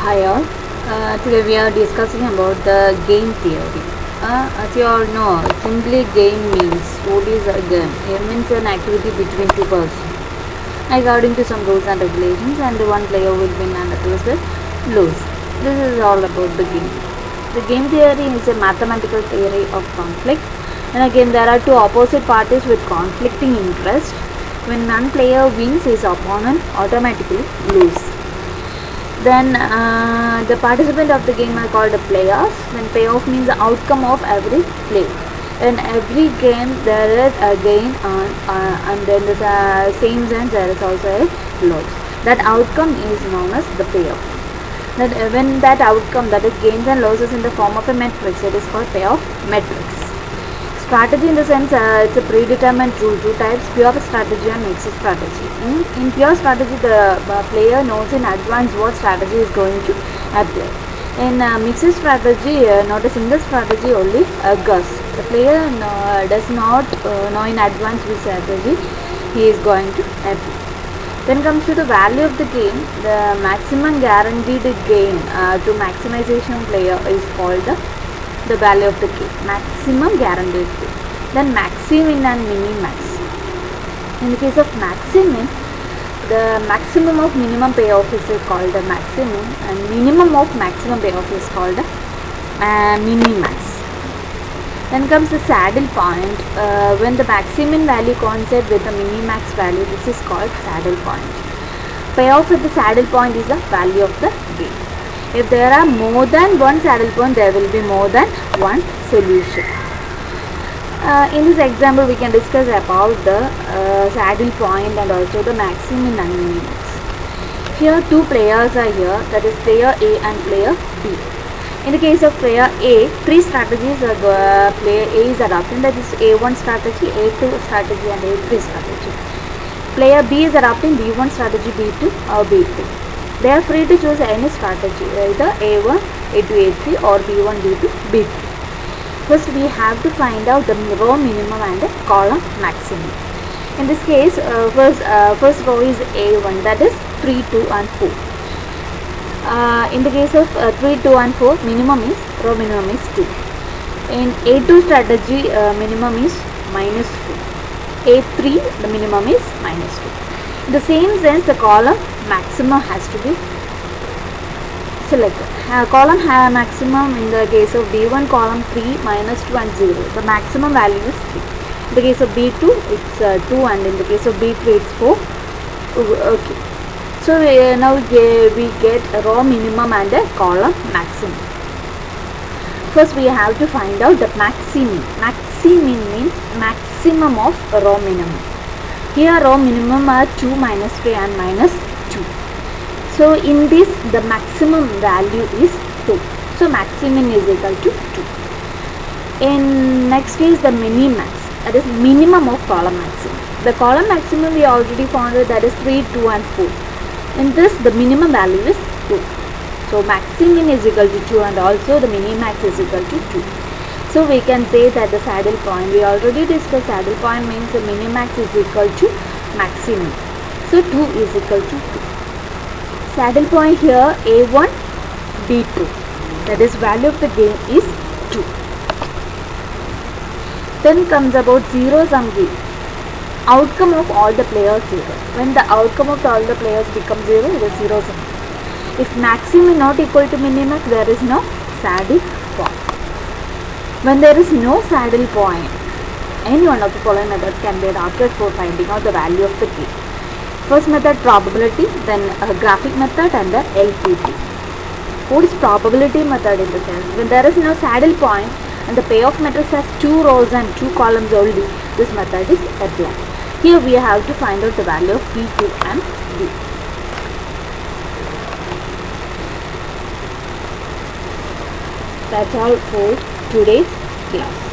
Hi all. Today we are discussing about the game theory. As you all know, simply game means what is a game? Game means an activity between two persons. According to some rules and regulations, and one player will win and the other will lose. This is all about the game. The game theory is a mathematical theory of conflict. And again, there are two opposite parties with conflicting interests. When one player wins, his opponent automatically loses. Then the participant of the game are called the players. Then payoff means the outcome of every play. In every game there is a gain and then the same sense there is also a loss. That outcome is known as the payoff. Then when that outcome, that is gains and losses in the form of a matrix, it is called payoff matrix. Strategy in the sense it's a predetermined rule, two types, pure strategy and mixed strategy. In pure strategy, the player knows in advance what strategy is going to apply. In mixed strategy, not a single strategy, only a guess. The player does not know in advance which strategy he is going to apply. Then comes to the value of the game. The maximum guaranteed gain to maximization player is called the value of the game, maximum guaranteed gain. Then maximin and minimax. In the case of maximin, the maximum of minimum payoff is called the maximum, and minimum of maximum payoff is called the minimax. Then comes the saddle point. When the maximum value coincides with the minimax value, this is called saddle point. Payoff at the saddle point is the value of the game. If there are more than one saddle point, there will be more than one solution. In this example, we can discuss about the saddle point and also the maximum and minimax. Here, two players are here, that is player A and player B. In the case of player A, three strategies player A is adopting, that is A1 strategy, A2 strategy and A3 strategy. Player B is adopting B1 strategy, B2 or B3. They are free to choose any strategy, either A1, A2, A3 or B1, B2, B3. First we have to find out the row minimum and the column maximum. In this case, first row is A1, that is 3, 2 and 4. In the case of 3, 2 and 4, row minimum is 2. In A2 strategy, minimum is -2. A3, the minimum is -2. In the same sense, the column maximum has to be selected. Column maximum in the case of B1, column 3, -2 and 0. The maximum value is 3. In the case of B2, it's 2 and in the case of B3, it's 4. Okay. So now we get a row minimum and a column maximum. First we have to find out the maximum. Maximum means maximum of row minimum. Here row minimum are 2, -3 and -2. So in this the maximum value is 2. So maximum is equal to 2. In next case the minimax, that is minimum of column maximum. The column maximum we already found out, that is 3, 2 and 4. In this the minimum value is 2. So maximum is equal to 2 and also the minimax is equal to 2. So we can say that the saddle point, we already discussed saddle point means the minimax is equal to maximum. So 2 is equal to 2. Saddle point here A1, B2. That is value of the game is 2. Then comes about zero sum game. Outcome of all the players 0. When the outcome of all the players becomes 0, it is zero sum. If maximum is not equal to minimax, there is no saddle point. When there is no saddle point, any one of the following methods can be adopted for finding out the value of the game. First method, probability, then graphic method and the LPT. What is probability method in the sense? When there is no saddle point and the payoff matrix has 2 rows and 2 columns only, this method is applied. Here we have to find out the value of P, Q and D. That's all for today's class.